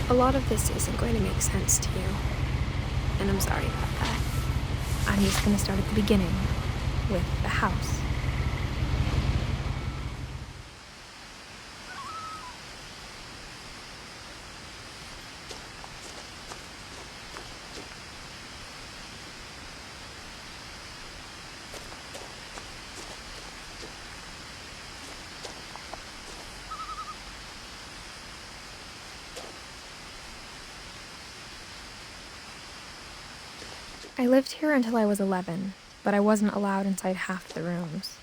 A lot of this isn't going to make sense to you, and I'm sorry about that. I'm just going to start at the beginning, with the house. I lived here until I was 11, but I wasn't allowed inside half the rooms.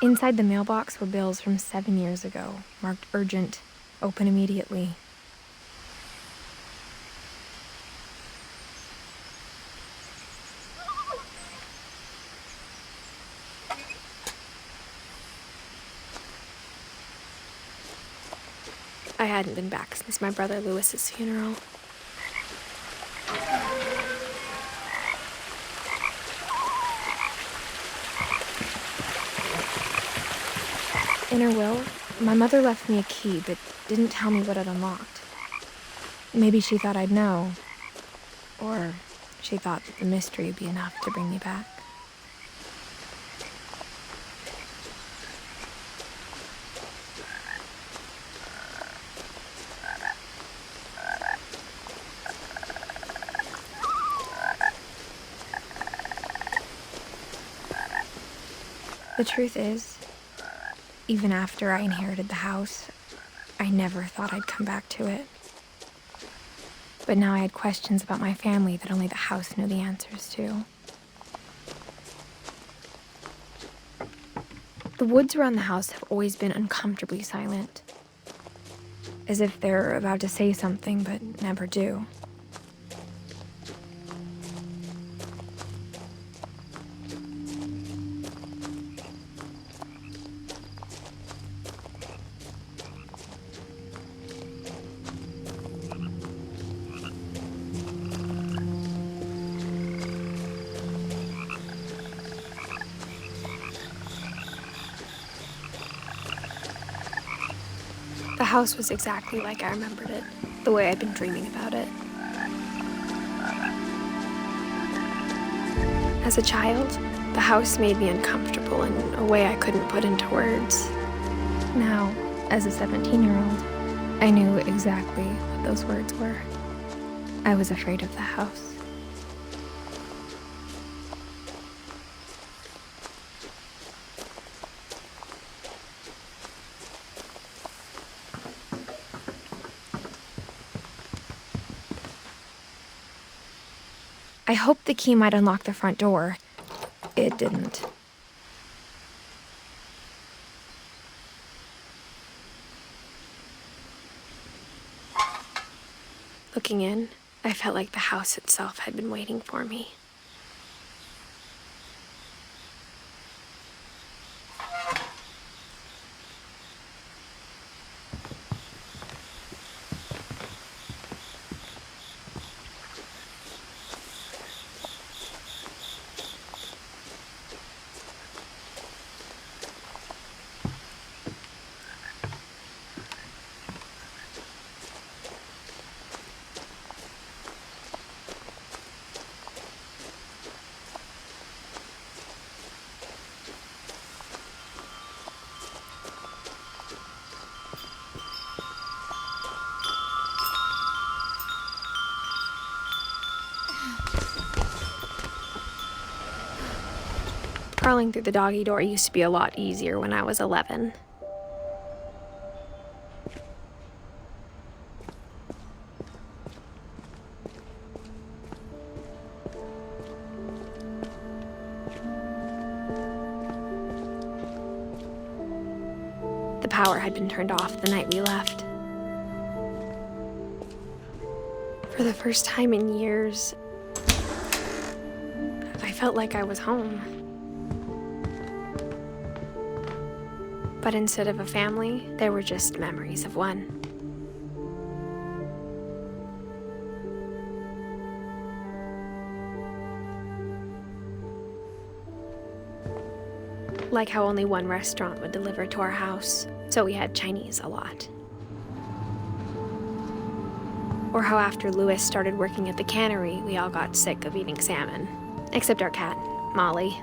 Inside the mailbox were bills from 7 years ago, marked urgent, open immediately. I hadn't been back since my brother Lewis's funeral. In her will, my mother left me a key, but didn't tell me what it unlocked. Maybe she thought I'd know, or she thought that the mystery would be enough to bring me back. The truth is, even after I inherited the house, I never thought I'd come back to it. But now I had questions about my family that only the house knew the answers to. The woods around the house have always been uncomfortably silent, as if they're about to say something but never do. The house was exactly like I remembered it, the way I'd been dreaming about it. As a child, the house made me uncomfortable in a way I couldn't put into words. Now, as a 17-year-old, I knew exactly what those words were. I was afraid of the house. I hoped the key might unlock the front door. It didn't. Looking in, I felt like the house itself had been waiting for me. Crawling through the doggy door used to be a lot easier when I was 11. The power had been turned off the night we left. For the first time in years, I felt like I was home. But instead of a family, there were just memories of one. Like how only one restaurant would deliver to our house, so we had Chinese a lot. Or how after Louis started working at the cannery, we all got sick of eating salmon. Except our cat, Molly.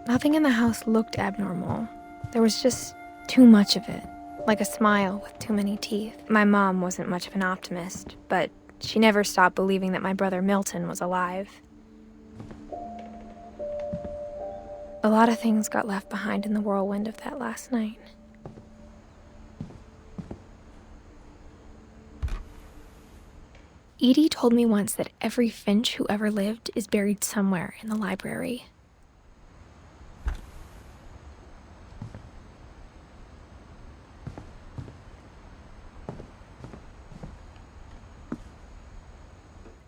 Nothing in the house looked abnormal. There was just too much of it, like a smile with too many teeth. My mom wasn't much of an optimist, but she never stopped believing that my brother Milton was alive. A lot of things got left behind in the whirlwind of that last night. Edie told me once that every Finch who ever lived is buried somewhere in the library.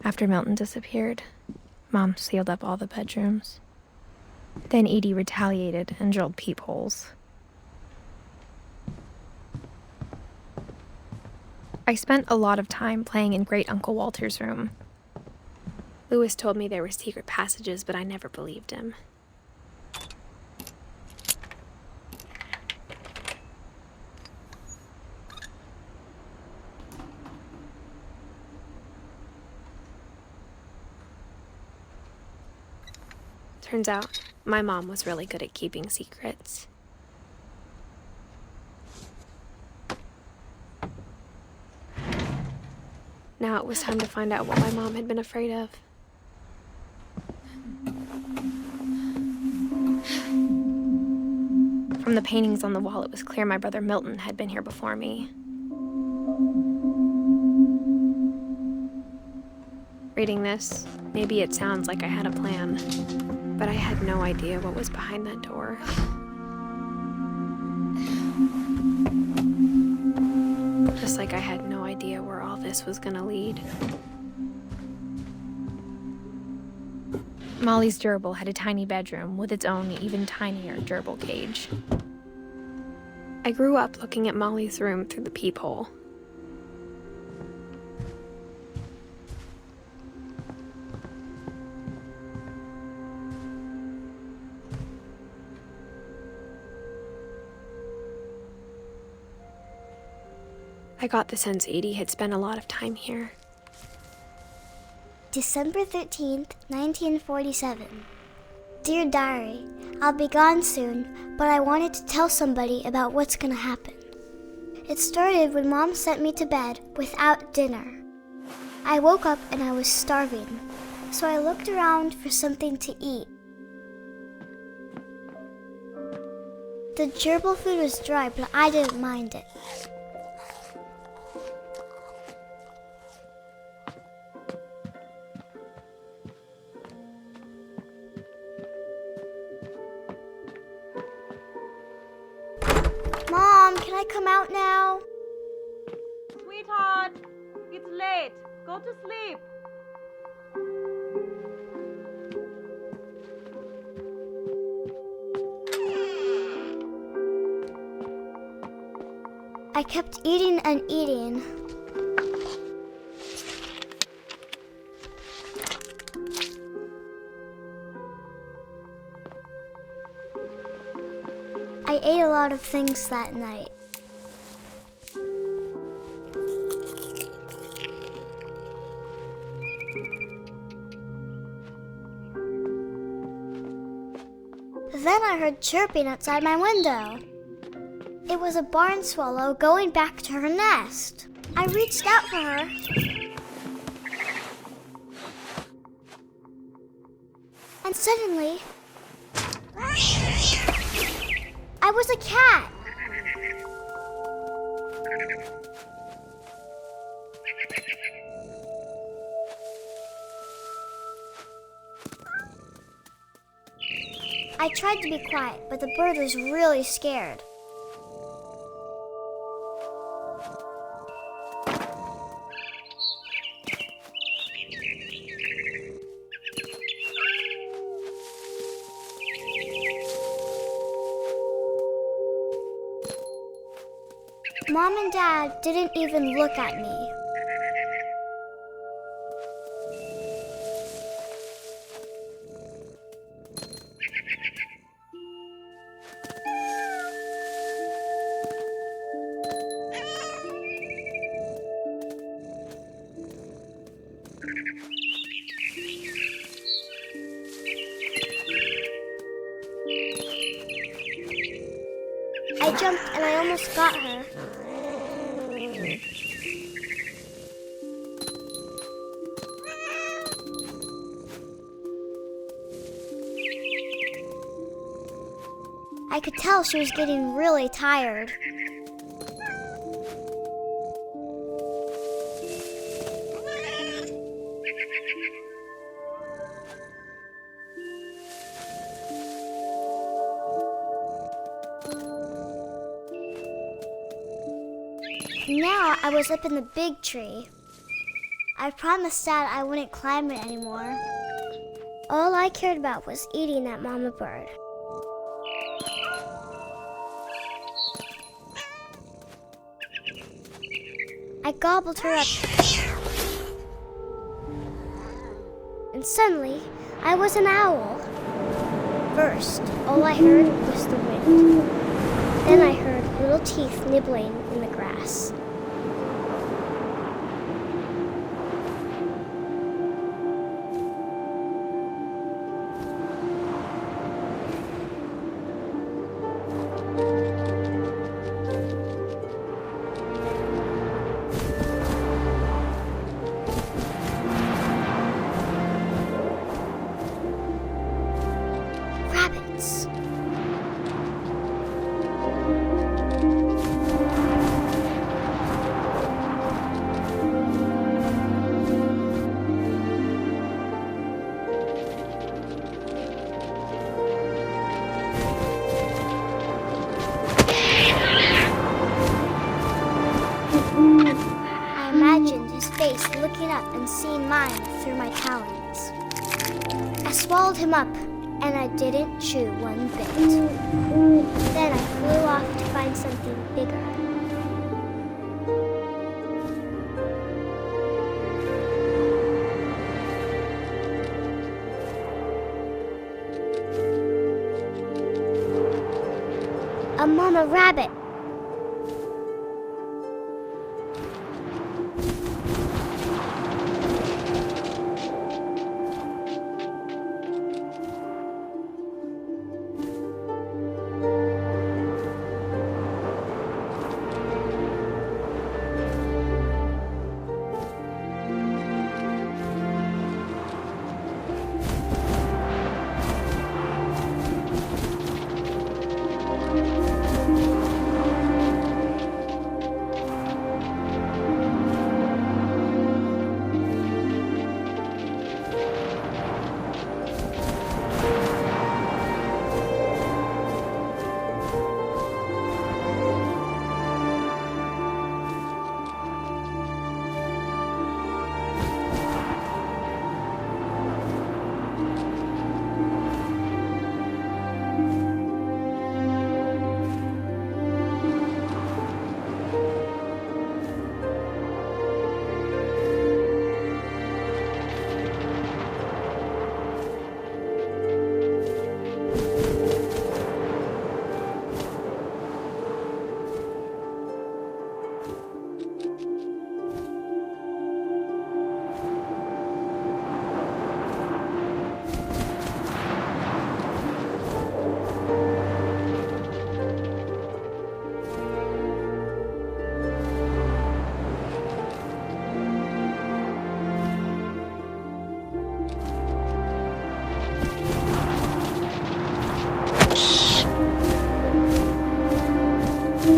After Milton disappeared, Mom sealed up all the bedrooms. Then Edie retaliated and drilled peepholes. I spent a lot of time playing in Great Uncle Walter's room. Louis told me there were secret passages, but I never believed him. Turns out, my mom was really good at keeping secrets. Now it was time to find out what my mom had been afraid of. From the paintings on the wall, it was clear my brother Milton had been here before me. Reading this, maybe it sounds like I had a plan, but I had no idea what was behind that door. Just like I had no idea where all this was gonna lead. Molly's gerbil had a tiny bedroom with its own even tinier gerbil cage. I grew up looking at Molly's room through the peephole. I got the sense Edie had spent a lot of time here. December 13th, 1947. Dear Diary, I'll be gone soon, but I wanted to tell somebody about what's gonna happen. It started when Mom sent me to bed without dinner. I woke up and I was starving, so I looked around for something to eat. The gerbil food was dry, but I didn't mind it. Mom, can I come out now? Sweetheart, it's late. Go to sleep. I kept eating and eating. I ate a lot of things that night. Then I heard chirping outside my window. It was a barn swallow going back to her nest. I reached out for her. And suddenly, I was a cat. I tried to be quiet, but the bird was really scared. Mom and Dad didn't even look at me. I jumped and I almost got her. I could tell she was getting really tired. Now I was up in the big tree. I promised Dad I wouldn't climb it anymore. All I cared about was eating that mama bird. I gobbled her up. And suddenly, I was an owl. First, all I heard was the wind. Then I heard little teeth nibbling in the grass. Rabbits. I imagined his face looking up and seeing mine through my talons. I swallowed him up, and I didn't chew one bit. Then I flew off to find something bigger. A mama rabbit.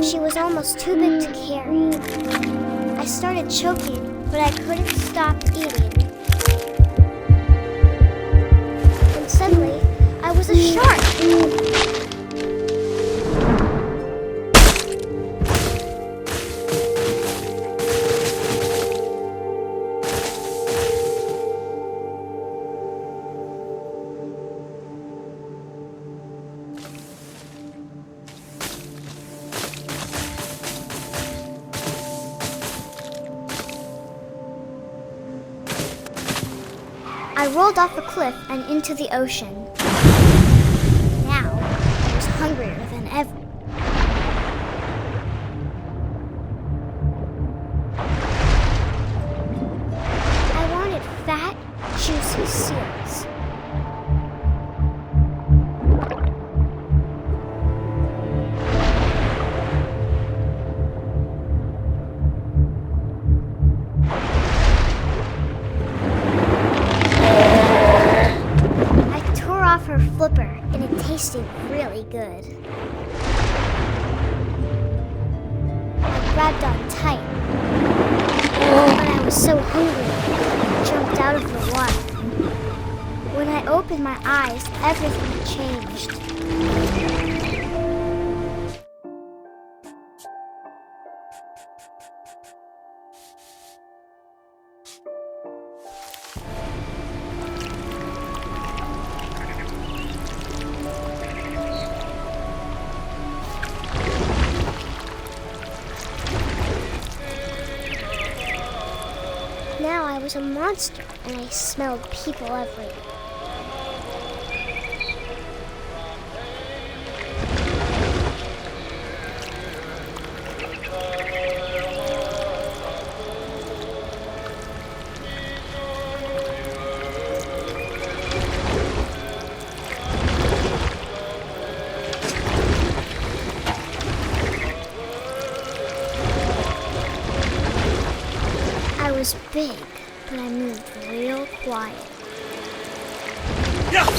She was almost too big to carry. I started choking, but I couldn't stop eating. And suddenly, I was a shark! I rolled off a cliff and into the ocean. Now, I was hungrier than ever. I wanted fat, juicy seals. Her flipper, and it tasted really good. I grabbed on tight, but I was so hungry, I jumped out of the water. When I opened my eyes, everything had changed. Now I was a monster, and I smelled people everywhere. I was big, but I moved real quiet. Yeah.